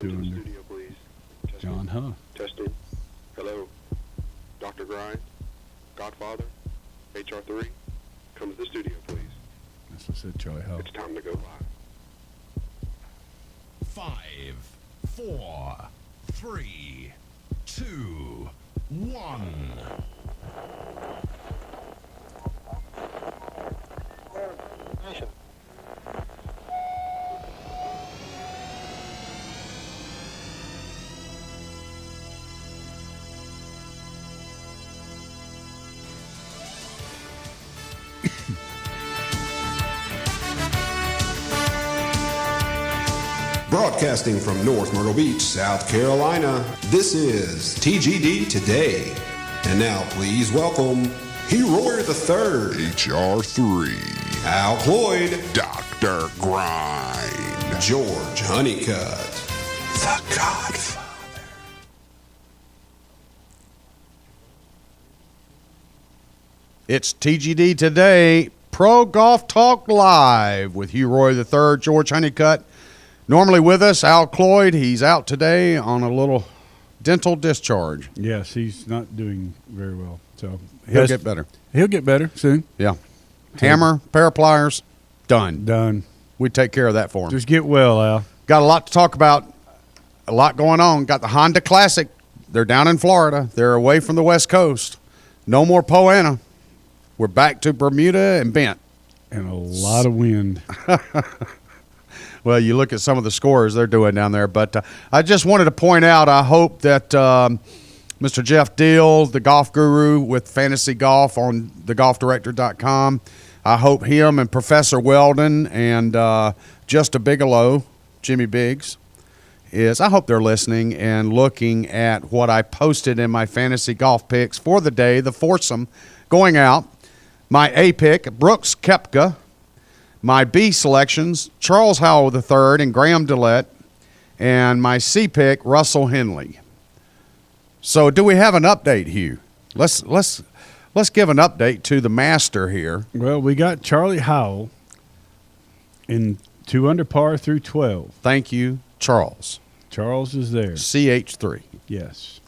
Doing Studio, please. Testing. John Huh. Testing. Hello. Dr. Grind, Godfather, HR3. Come to the studio, please. That's what I said, Charlie Hull. It's time to go live. 5, 4, 3, 2, 1. Broadcasting from North Myrtle Beach, South Carolina, this is TGD Today. And now please welcome Heroy the Third, HR3, Al Cloyd, Dr. Grind, George Honeycutt, the Godfather. It's TGD Today, Pro Golf Talk Live with Hugh Roy III, George Honeycutt. Normally with us, Al Cloyd. He's out today on a little dental discharge. Yes, he's not doing very well. So He'll get better. He'll get better soon. Yeah. Hammer, pair of pliers, done. Done. We take care of that for him. Just get well, Al. Got a lot to talk about, a lot going on. Got the Honda Classic. They're down in Florida. They're away from the West Coast. No more Poana. We're back to Bermuda and Bent. And a lot of wind. Well, you look at some of the scores they're doing down there. But I just wanted to point out, I hope that Mr. Jeff Deal, the golf guru with Fantasy Golf on thegolfdirector.com, I hope him and Professor Weldon and Just Bigelow, Jimmy Biggs, I hope they're listening and looking at what I posted in my fantasy golf picks for the day, the foursome going out. My A pick, Brooks Koepka. My B selections, Charles Howell III and Graham DeLette. And my C pick, Russell Henley. So do we have an update, Hugh? Let's give an update to the master here. Well, we got Charlie Howell in 2 under par through 12. Thank you, Charles. Charles is there. CH3. Yes.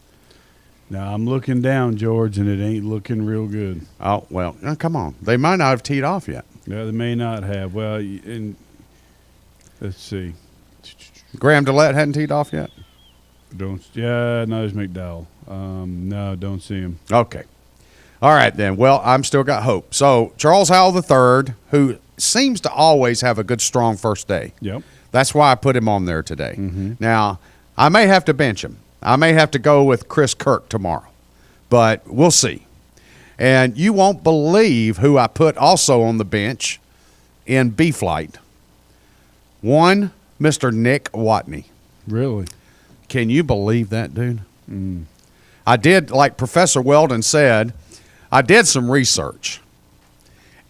Now, I'm looking down, George, and it ain't looking real good. Oh, well, come on. They might not have teed off yet. Yeah, they may not have. Well, and let's see. Graham DeLette hadn't teed off yet? No, there's McDowell. No, don't see him. Okay. All right, then. Well, I'm still got hope. So, Charles Howell III, who seems to always have a good, strong first day. Yep. That's why I put him on there today. Mm-hmm. Now, I may have to bench him. I may have to go with Chris Kirk tomorrow. But we'll see. And you won't believe who I put also on the bench in B-Flight. One, Mr. Nick Watney. Really? Can you believe that, dude? Mm. I did, like Professor Weldon said, I did some research.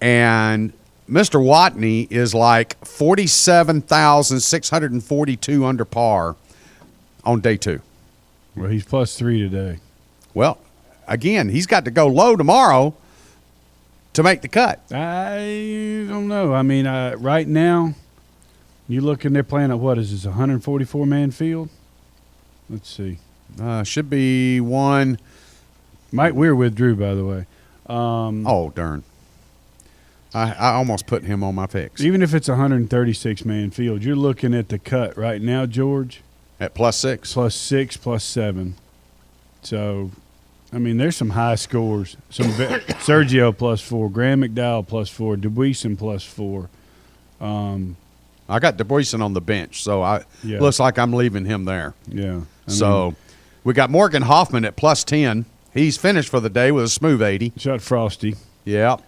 And Mr. Watney is like 47,642 under par on day 2. Well, he's +3 today. Well, again, he's got to go low tomorrow to make the cut. I don't know. I mean, right now, you looking, they're playing at what is this, 144-man field? Let's see. Should be one. Mike Weir withdrew, by the way. Oh, darn. I almost put him on my picks. Even if it's a 136-man field, you're looking at the cut right now, George. At +6. +6, +7. So, I mean, there's some high scores. Sergio +4, Graham McDowell +4, DeBuisson +4. I got DeBuisson on the bench, so looks like I'm leaving him there. Yeah. So we got Morgan Hoffman at +10. He's finished for the day with a smooth 80. Shot Frosty. Yeah.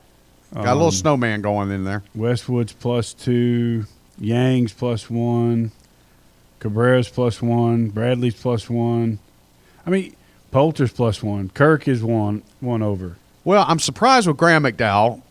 Got a little snowman going in there. Westwood's +2, Yang's +1, Cabrera's +1, Bradley's +1. I mean, Poulter's +1. Kirk is one over. Well, I'm surprised with Graham McDowell.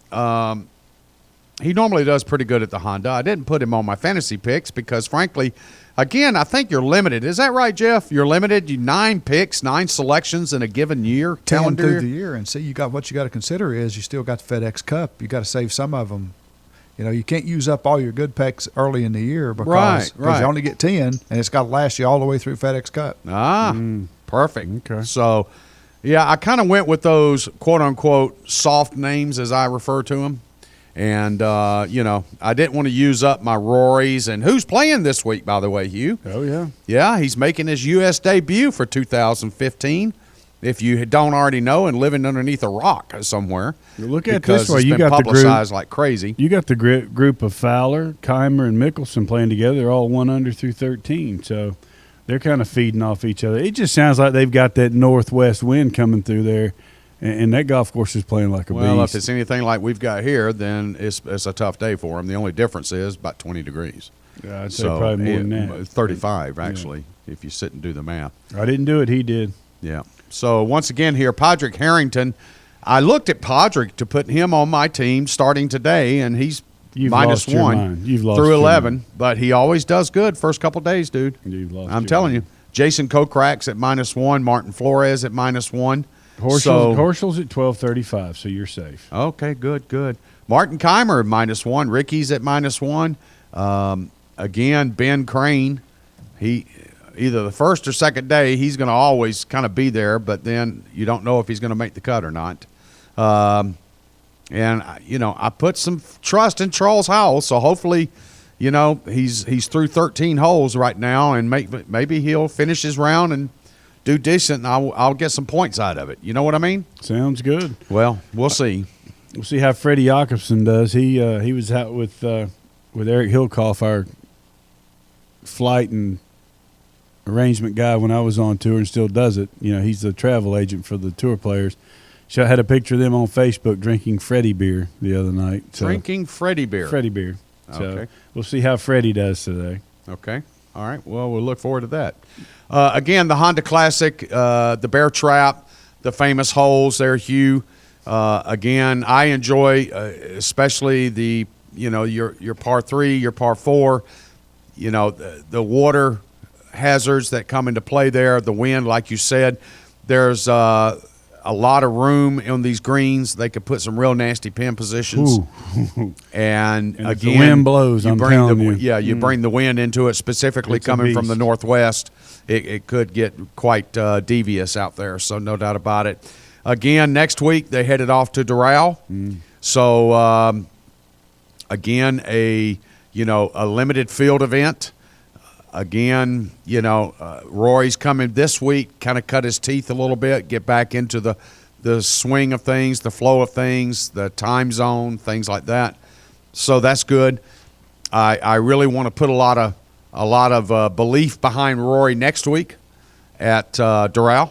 He normally does pretty good at the Honda. I didn't put him on my fantasy picks because, frankly, again, I think you're limited. Is that right, Jeff? You're limited. 9 picks, 9 selections in a given year, 10 calendar through year. the year. And see, what you got to consider is you still got the FedEx Cup. You got to save some of them You can't use up all your good picks early in the year because Right. you only get 10, and it's got to last you all the way through FedEx Cup. Perfect. Okay. So, yeah, I kind of went with those quote-unquote soft names, as I refer to them. And, I didn't want to use up my Rorys. And who's playing this week, by the way, Hugh? Oh, yeah. Yeah, he's making his U.S. debut for 2015. If you don't already know and living underneath a rock somewhere. Look at because this way. it's You been got the group. publicized like crazy. You got the group of Fowler, Keimer, and Mickelson playing together. They're all 1 under through 13. So they're kind of feeding off each other. It just sounds like they've got that northwest wind coming through there, and that golf course is playing like a Well, beast. if it's anything like we've got here, then it's a tough day for them. The only difference is about 20 degrees. Yeah, I'd say probably more than that. 35, actually, if you sit and do the math. I didn't do it. He did. Yeah. So once again here, Podrick Harrington. I looked at Podrick to put him on my team starting today, and he's You've minus lost your one mind. You've lost through your 11. mind. But he always does good first couple days, dude. You've lost I'm your telling mind. you. Jason Kokrak's at -1. Martin Flores at -1. Horschel's at 1235, so you're safe. Okay, good. Martin Keimer at -1. Ricky's at -1. Again, Ben Crane, he either the first or second day, he's going to always kind of be there, but then you don't know if he's going to make the cut or not. And I put some trust in Charles Howell, so hopefully, he's through 13 holes right now, and maybe he'll finish his round and do decent, and I'll get some points out of it. You know what I mean? Sounds good. Well, we'll see. We'll see how Freddie Jacobson does. He was out with Eric Hillcoff, our flight and arrangement guy, when I was on tour, and still does it. He's the travel agent for the tour players. So I had a picture of them on Facebook drinking Freddie beer the other night. So, Drinking Freddie beer. Freddie beer. So Okay. we'll see how Freddie does today. Okay. All right. Well, we'll look forward to that. Again, the Honda Classic, the Bear Trap, the famous holes there, Hugh. Again, I enjoy especially the your par 3, your par 4. The water hazards that come into play there, the wind, like you said. There's a lot of room on these greens. They could put some real nasty pin positions. Ooh. And if again, the wind blows, I'm telling you. Yeah, you bring the wind into it, specifically It's a coming from the beast. northwest. It could get quite devious out there, so no doubt about it. Again, next week they headed off to Doral. So again, a limited field event. Again, Rory's coming this week, kind of cut his teeth a little bit, get back into the swing of things, the flow of things, the time zone, things like that. So that's good. I really want to put a lot of belief behind Rory next week at Doral.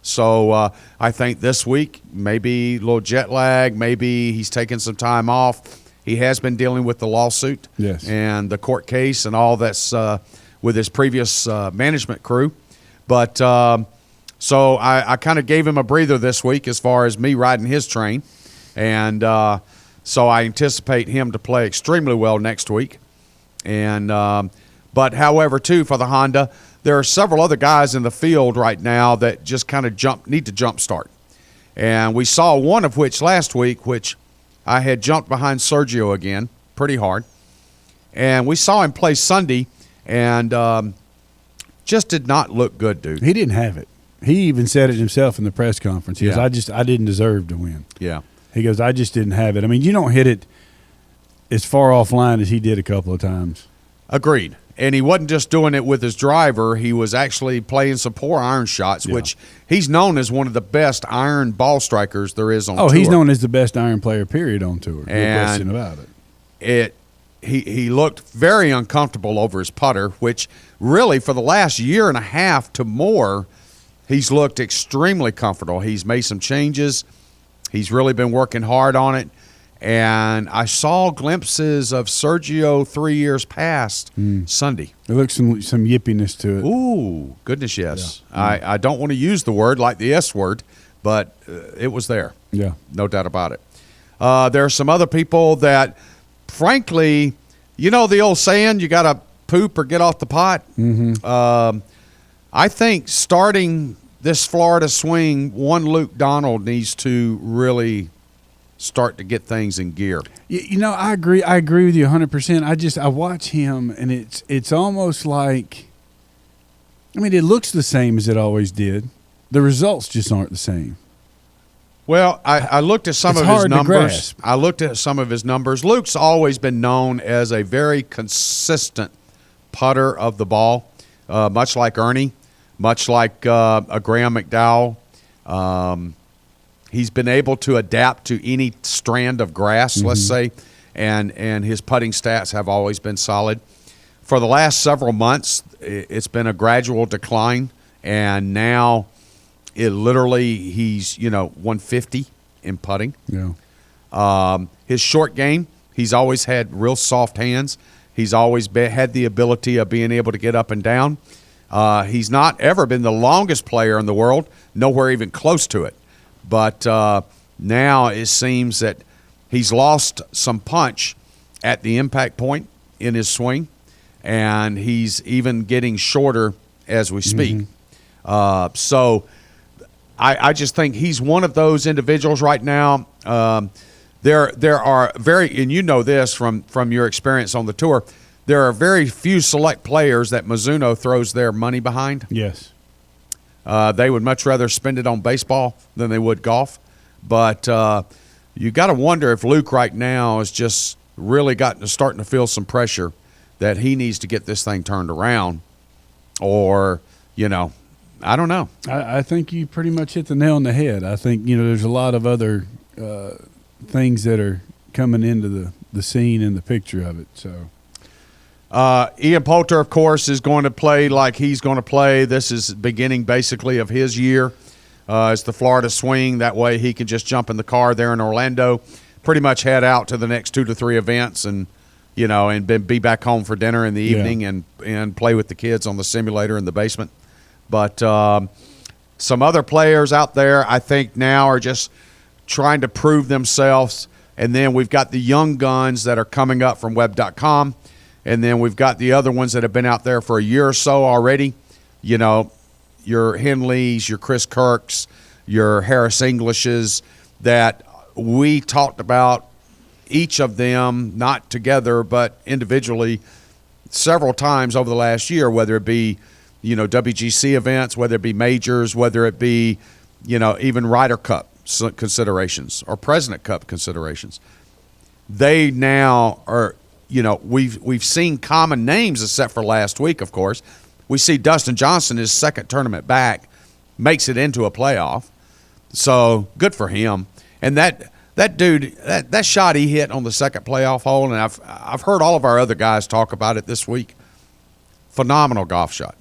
So I think this week, maybe a little jet lag, maybe he's taking some time off. He has been dealing with the lawsuit and the court case and all that's with his previous management crew. But so I kind of gave him a breather this week as far as me riding his train. And so I anticipate him to play extremely well next week. And but however, too, for the Honda, there are several other guys in the field right now that just kind of need to jump start. And we saw one of which last week, which I had jumped behind Sergio again pretty hard. And we saw him play Sunday, and just did not look good, dude. He didn't have it. He even said it himself in the press conference. He Yeah. goes, I didn't deserve to win. Yeah. He goes, I just didn't have it. I mean, you don't hit it as far offline as he did a couple of times. Agreed. And he wasn't just doing it with his driver. He was actually playing some poor iron shots, which he's known as one of the best iron ball strikers there is on tour. Oh, he's known as the best iron player, period, on tour. No And question about it. He looked very uncomfortable over his putter, which really for the last year and a half to more, he's looked extremely comfortable. He's made some changes. He's really been working hard on it. And I saw glimpses of Sergio 3 years past Sunday. There looks some yippiness to it. Ooh, goodness, yes. Yeah. I don't want to use the word like the S word, but it was there. Yeah. No doubt about it. There are some other people that, frankly, the old saying, you got to poop or get off the pot. Mm-hmm. I think starting this Florida swing, one Luke Donald needs to really start to get things in gear. You know, I agree. I agree with you 100%. I watch him, and it's almost like, I mean, it looks the same as it always did. The results just aren't the same. Well, I looked at some It's of his hard to numbers. grasp. I looked at some of his numbers. Luke's always been known as a very consistent putter of the ball, much like Ernie, much like a Graham McDowell. He's been able to adapt to any strand of grass, let's say, and his putting stats have always been solid. For the last several months, it's been a gradual decline, and now it literally he's 150 in putting. Yeah. His short game, he's always had real soft hands. He's always had the ability of being able to get up and down. He's not ever been the longest player in the world, nowhere even close to it. But now it seems that he's lost some punch at the impact point in his swing, and he's even getting shorter as we speak. So I just think he's one of those individuals right now. There are very, and you know this from your experience on the tour, there are very few select players that Mizuno throws their money behind. Yes. They would much rather spend it on baseball than they would golf. But you got to wonder if Luke right now is just really starting to feel some pressure that he needs to get this thing turned around, or I don't know. I think you pretty much hit the nail on the head. I think, there's a lot of other things that are coming into the scene and the picture of it. So Ian Poulter, of course, is going to play like he's going to play. This is beginning basically of his year. It's the Florida swing. That way he can just jump in the car there in Orlando, pretty much head out to the next 2 to 3 events and be back home for dinner in the evening and play with the kids on the simulator in the basement. But some other players out there, I think, now are just trying to prove themselves. And then we've got the young guns that are coming up from Web.com. And then we've got the other ones that have been out there for a year or so already. Your Henleys, your Chris Kirks, your Harris Englishes, that we talked about each of them, not together but individually, several times over the last year, whether it be WGC events, whether it be majors, whether it be even Ryder Cup considerations or President Cup considerations. They now are we've seen common names except for last week, of course. We see Dustin Johnson, his second tournament back, makes it into a playoff. So good for him. And that dude, that shot he hit on the second playoff hole, and I've heard all of our other guys talk about it this week. Phenomenal golf shot.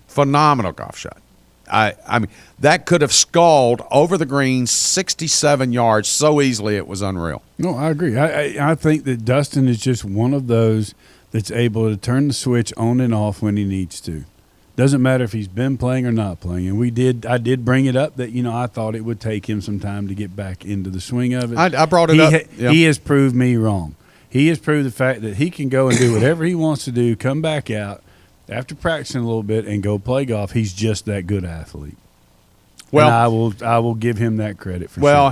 Phenomenal golf shot. I mean, that could have sculled over the green 67 yards so easily it was unreal. No, I agree. I think that Dustin is just one of those that's able to turn the switch on and off when he needs to. Doesn't matter if he's been playing or not playing. And I did bring it up that, I thought it would take him some time to get back into the swing of it. I brought it up. He has proved me wrong. He has proved the fact that he can go and do whatever he wants to do, come back out after practicing a little bit and go play golf. He's just that good athlete. Well, and I will give him that credit for sure.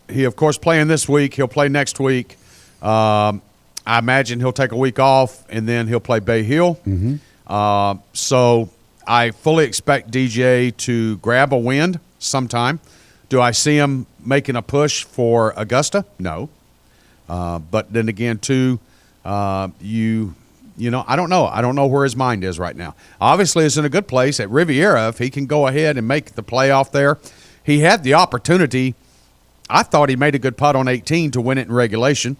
He of course playing this week. He'll play next week. I imagine he'll take a week off and then he'll play Bay Hill. So I fully expect DJ to grab a win sometime. Do I see him making a push for Augusta? No. But then again, too, I don't know. I don't know where his mind is right now. Obviously, it's in a good place at Riviera. If he can go ahead and make the playoff there, he had the opportunity. I thought he made a good putt on 18 to win it in regulation.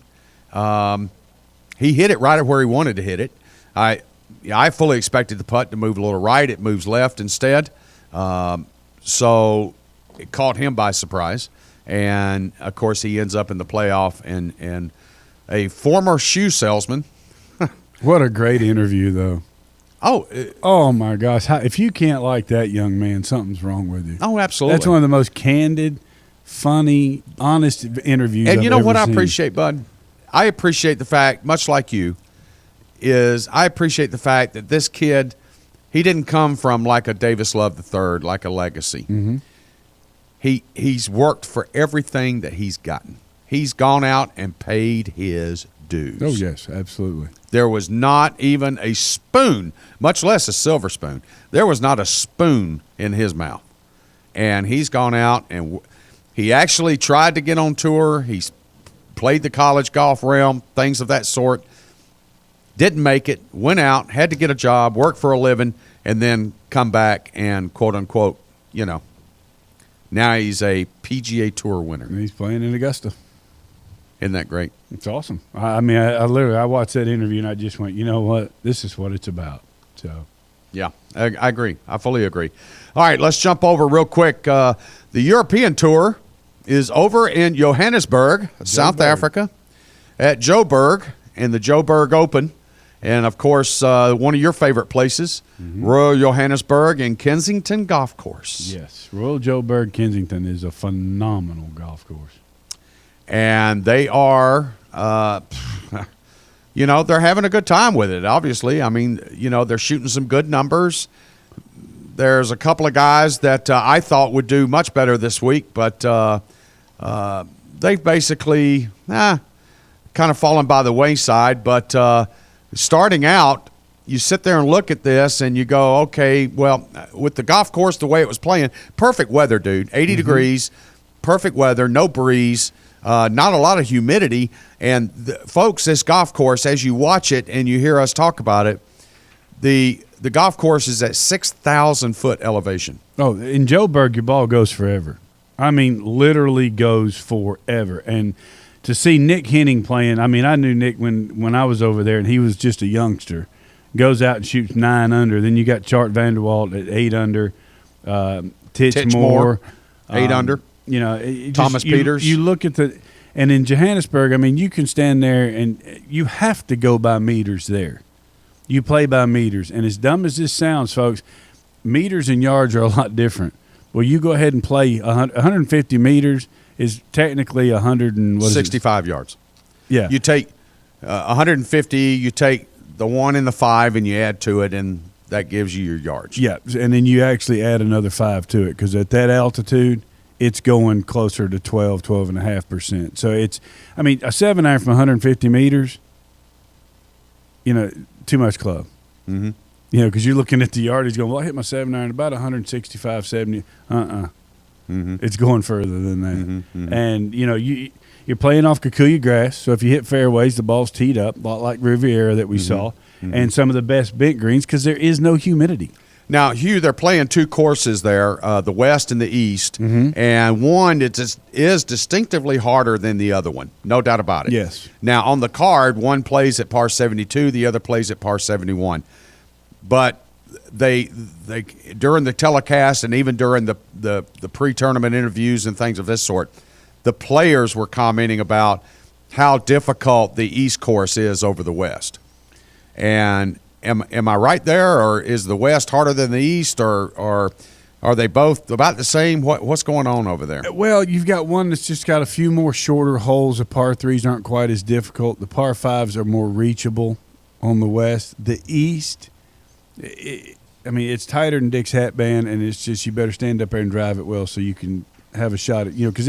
He hit it right at where he wanted to hit it. I fully expected the putt to move a little right. It moves left instead. So it caught him by surprise. And, of course, he ends up in the playoff. And a former shoe salesman. What a great interview, though. Oh my gosh. If you can't like that young man, something's wrong with you. Oh, absolutely. That's one of the most candid, funny, honest interviews And I've you know what ever I seen. appreciate, Bud? I appreciate the fact, much like you, I appreciate the fact that this kid, he didn't come from like a Davis Love III, like a legacy. he's worked for everything that he's gotten. He's gone out and paid his dues. Oh, yes, absolutely. There was not even a spoon, much less a silver spoon. There was not a spoon in his mouth. And he's gone out and he actually tried to get on tour. He's played the college golf realm, things of that sort. Didn't make it, went out, had to get a job, work for a living, and then come back and, quote unquote, now he's a PGA Tour winner. And he's playing in Augusta. Isn't that great? It's awesome. I mean, I literally I watched that interview and I just went, you know what? This is what it's about. So, yeah, I agree. I fully agree. All right, let's jump over real quick. The European Tour is over in Johannesburg, South Africa, at Joburg in the Joburg Open. And, of course, one of your favorite places, Royal Johannesburg and Kensington Golf Course. yes, Royal Joburg Kensington is a phenomenal golf course. And they are, they're having a good time with it, obviously. I mean, they're shooting some good numbers. There's a couple of guys that I thought would do much better this week, but they've basically kind of fallen by the wayside. But starting out, you sit there and look at this and you go, okay, well, with the golf course, the way it was playing, perfect weather, dude, 80 degrees, perfect weather, no breeze. Not a lot of humidity. And, folks, this golf course, as you watch it and you hear us talk about it, the golf course is at 6,000-foot elevation. Oh, in Joburg, your ball goes forever. I mean, literally goes forever. And to see Nick Henning playing, I mean, I knew Nick when I was over there, and he was just a youngster. Goes out and shoots 9 under. Then you got Chart Vanderwalt at 8 under. Titchmore, 8 under. Thomas Peters. You look at and in Johannesburg, I mean, you can stand there and you have to go by meters there. You play by meters. And as dumb as this sounds, folks, meters and yards are a lot different. Well, you go ahead and play 150 meters is technically 65 yards. Yeah. You take 150, you take the 1 and the 5, and you add to it, and that gives you your yards. Yeah, and then you actually add another 5 to it because at that altitude, it's going closer to 12.5%. So it's, I mean, a 7-iron from 150 meters, too much club. Mm-hmm. Because you're looking at the yardage going, well, I hit my 7-iron about 165, 70. Mm-hmm. It's going further than that. Mm-hmm. Mm-hmm. And, you're playing off Kikuyu grass. So if you hit fairways, the ball's teed up, a lot like Riviera that we saw, and some of the best bent greens because there is no humidity. Now, Hugh, they're playing 2 courses there, the West and the East, and one is distinctively harder than the other one, no doubt about it. Yes. Now, on the card, one plays at par 72, the other plays at par 71. But they during the telecast and even during the pre-tournament interviews and things of this sort, the players were commenting about how difficult the East course is over the West. And am I right there, or is the West harder than the East, or are they both about the same? What's going on over there? Well, you've got one that's just got a few more shorter holes. The par 3s aren't quite as difficult. The par 5s are more reachable on the West. The East, it's tighter than Dick's hat band, and it's just you better stand up there and drive it well so you can have a shot at, because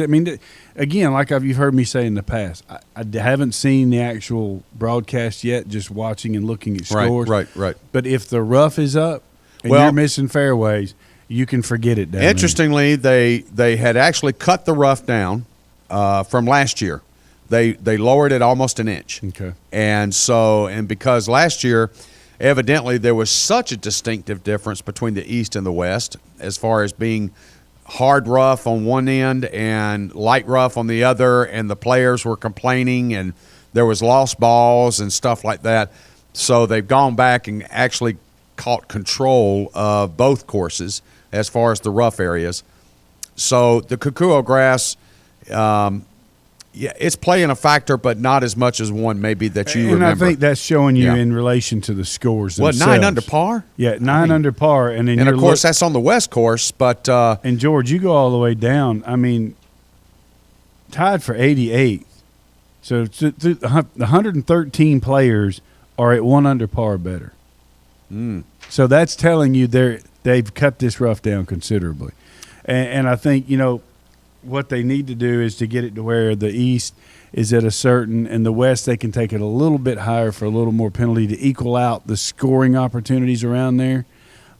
again, like you've heard me say in the past, I haven't seen the actual broadcast yet, just watching and looking at scores. Right. But if the rough is up and you're missing fairways, you can forget it down there. Interestingly, they had actually cut the rough down from last year. They lowered it almost an inch. Okay. And because last year, evidently there was such a distinctive difference between the East and the West as far as being hard rough on one end and light rough on the other, and the players were complaining, and there was lost balls and stuff like that. So they've gone back and actually caught control of both courses as far as the rough areas. So the Kikuyu grass, it's playing a factor, but not as much as one maybe that you remember. And I think that's showing you in relation to the scores themselves. 9 under par? Yeah, 9 under par. And then of course, that's on the West course. But and, George, you go all the way down. I mean, tied for 88. So the 113 players are at 1 under par or better. So that's telling you they've cut this rough down considerably. And I think, what they need to do is to get it to where the east is at a certain, and the west they can take it a little bit higher for a little more penalty to equal out the scoring opportunities around there.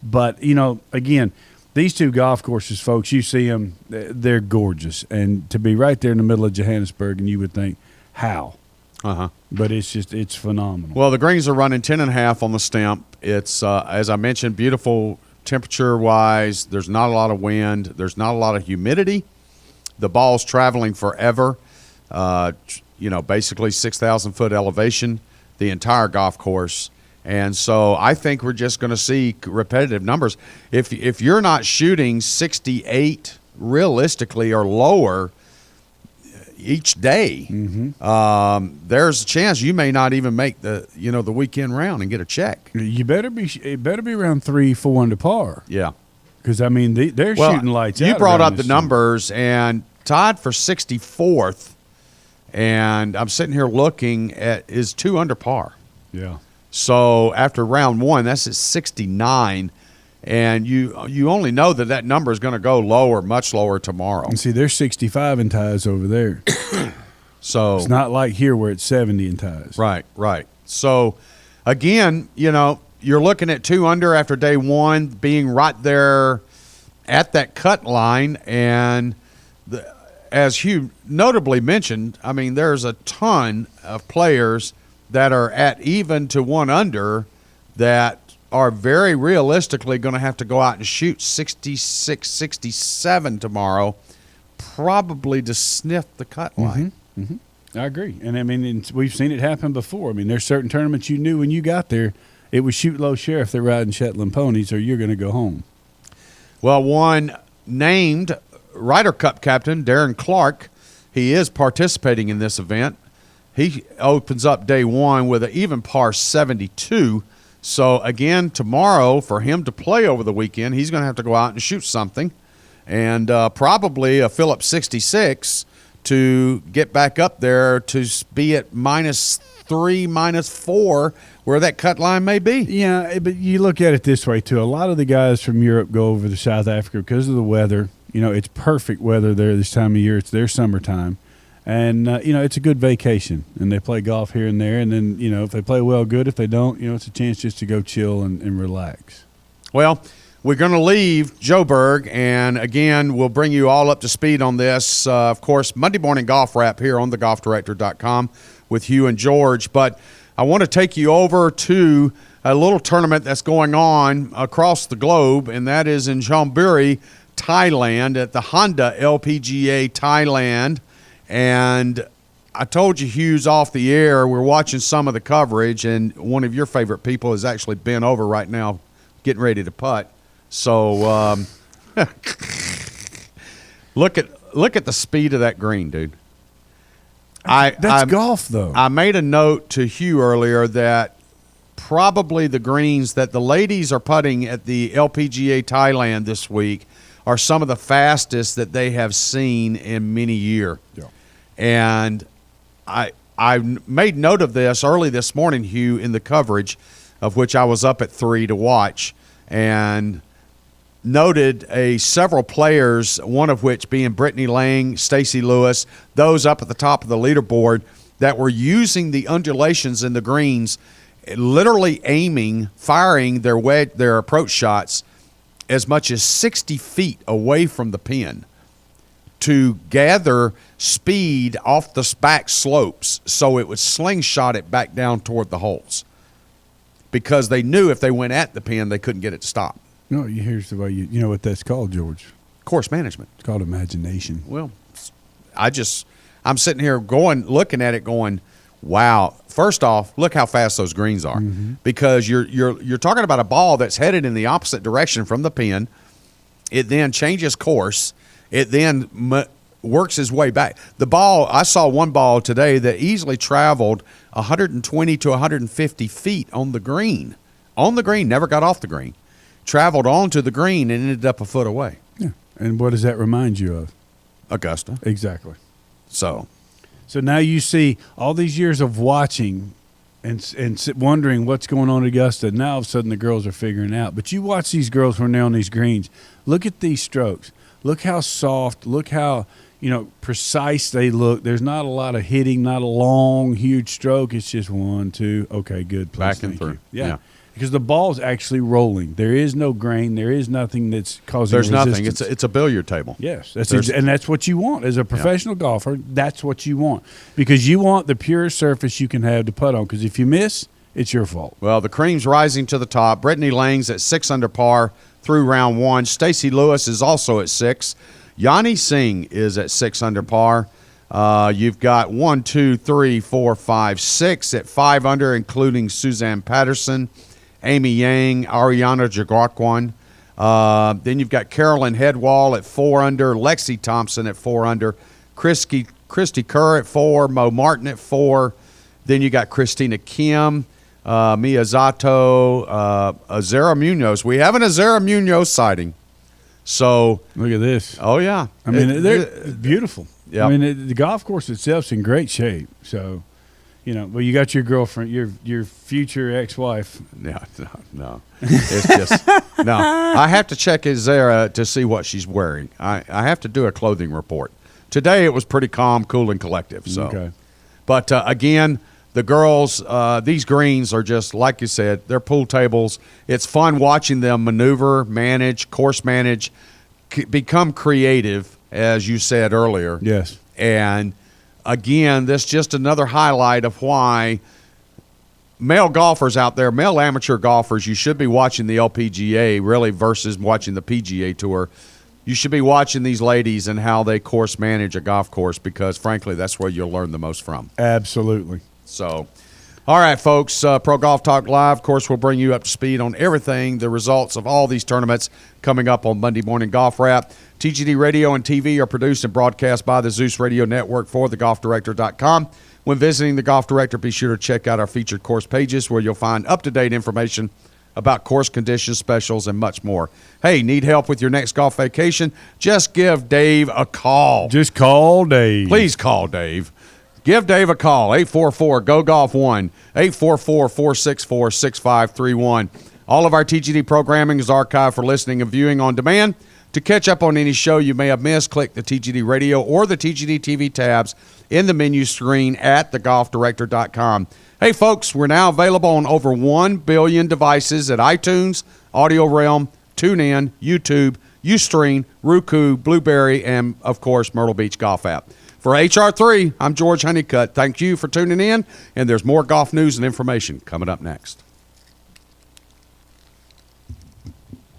But, you know, again, these two golf courses, folks, you see them, they're gorgeous. And to be right there in the middle of Johannesburg, and you would think, how? Uh-huh. But it's phenomenal. Well, the greens are running 10.5 on the stump. It's, as I mentioned, beautiful temperature-wise. There's not a lot of wind. There's not a lot of humidity. The ball's traveling forever. Basically 6,000-foot elevation, the entire golf course. And so I think we're just going to see repetitive numbers. If you're not shooting 68 realistically or lower each day, there's a chance you may not even make the weekend round and get a check. It better be around 3-4 under par. Yeah. Because, I mean, they're shooting lights out. You brought around up the this numbers, and tied for 64th, and I'm sitting here looking at is 2 under par. Yeah. So after round one, that's at 69, and you only know that number is going to go lower, much lower tomorrow. And see, there's 65 in ties over there. So It's not like here where it's 70 in ties. Right. So, again, you're looking at 2 under after day one, being right there at that cut line. And as Hugh notably mentioned, I mean, there's a ton of players that are at even to 1 under that are very realistically going to have to go out and shoot 66, 67 tomorrow, probably to sniff the cut line. I agree. And, I mean, we've seen it happen before. I mean, there's certain tournaments you knew when you got there, it was shoot low sheriff, they're riding Shetland ponies, or you're going to go home. Well, one named Ryder Cup captain, Darren Clark, he is participating in this event. He opens up day one with an even par 72. So, again, tomorrow, for him to play over the weekend, he's going to have to go out and shoot something, and probably a Phillips 66 to get back up there to be at -3, -4, where that cut line may be. Yeah, but you look at it this way, too. A lot of the guys from Europe go over to South Africa because of the weather. It's perfect weather there this time of year. It's their summertime. And, it's a good vacation. And they play golf here and there. And then, if they play well, good. If they don't, it's a chance just to go chill and relax. Well, we're going to leave Joburg, and again, we'll bring you all up to speed on this. Of course, Monday Morning Golf Wrap here on thegolfdirector.com with Hugh and George. But I want to take you over to a little tournament that's going on across the globe, and that is in Chonburi, Thailand, at the Honda LPGA Thailand. And I told you, Hugh's off the air. We're watching some of the coverage, and one of your favorite people is actually bent over right now getting ready to putt. So look at the speed of that green, dude. That's golf, though. I made a note to Hugh earlier that probably the greens that the ladies are putting at the LPGA Thailand this week are some of the fastest that they have seen in many years. Yeah. And I made note of this early this morning, Hugh, in the coverage, of which I was up at 3 to watch, and noted several players, one of which being Brittany Lang, Stacey Lewis, those up at the top of the leaderboard that were using the undulations in the greens, literally firing their approach shots as much as 60 feet away from the pin to gather speed off the back slopes so it would slingshot it back down toward the holes, because they knew if they went at the pin, they couldn't get it to stop. No, here's the way you know what that's called, George. Course management. It's called imagination. Well, I'm sitting here looking at it going, wow. First off, look how fast those greens are, because you're talking about a ball that's headed in the opposite direction from the pin. It then changes course. It then works its way back. The ball, I saw one ball today that easily traveled 120 to 150 feet on the green. On the green, never got off the green. Traveled onto the green and ended up a foot away. Yeah. And what does that remind you of? Augusta. Exactly. So now you see all these years of watching and wondering what's going on at Augusta. Now all of a sudden the girls are figuring out. But you watch these girls when they're on these greens. Look at these strokes. Look how soft. Look how, precise they look. There's not a lot of hitting, not a long, huge stroke. It's just 1, 2. Okay, good. Please, Back and thank through. you. Yeah. Yeah. Because the ball's actually rolling. There is no grain. There is nothing that's causing There's nothing. resistance. It's a billiard table. Yes, and that's what you want as a professional golfer. That's what you want because you want the purest surface you can have to putt on. Because if you miss, it's your fault. Well, the cream's rising to the top. Brittany Lang's at 6 under par through round 1. Stacey Lewis is also at 6. Yanni Singh is at 6 under par. You've got 1, 2, 3, 4, 5, 6 at 5 under, including Suzanne Patterson, Amy Yang, Ariana Jaguarquan. Then you've got Carolyn Headwall at 4 under, Lexi Thompson at 4 under, Christy Kerr at 4, Mo Martin at 4. Then you got Christina Kim, Miyazato, Azera Munoz. We have an Azera Munoz sighting. So Look at this. oh yeah, I mean, they're beautiful. Yep. I mean, the golf course itself's in great shape. So, well, you got your girlfriend, your future ex-wife. no. It's just no. I have to check Azera to see what she's wearing. I have to do a clothing report. Today it was pretty calm, cool, and collective. So, Okay. But again, the girls, these greens are just like you said. They're pool tables. It's fun watching them maneuver, manage, course manage, become creative, as you said earlier. Yes. And again, this just another highlight of why male golfers out there, male amateur golfers, you should be watching the LPGA really versus watching the PGA Tour. You should be watching these ladies and how they course manage a golf course because, frankly, that's where you'll learn the most from. Absolutely. So, all right, folks, Pro Golf Talk Live, of course, we'll bring you up to speed on everything, the results of all these tournaments coming up on Monday Morning Golf Wrap. TGD Radio and TV are produced and broadcast by the Zeus Radio Network for thegolfdirector.com. When visiting the Golf Director, be sure to check out our featured course pages where you'll find up-to-date information about course conditions, specials, and much more. Hey, need help with your next golf vacation? Just give Dave a call. Just call Dave. Please call Dave. Give Dave a call, 844-GO-GOLF-1, 844-464-6531. All of our TGD programming is archived for listening and viewing on demand. To catch up on any show you may have missed, click the TGD Radio or the TGD TV tabs in the menu screen at thegolfdirector.com. Hey, folks, we're now available on over 1 billion devices at iTunes, Audio Realm, TuneIn, YouTube, Ustream, Roku, Blueberry, and, of course, Myrtle Beach Golf app. For HR3, I'm George Honeycutt. Thank you for tuning in, and there's more golf news and information coming up next.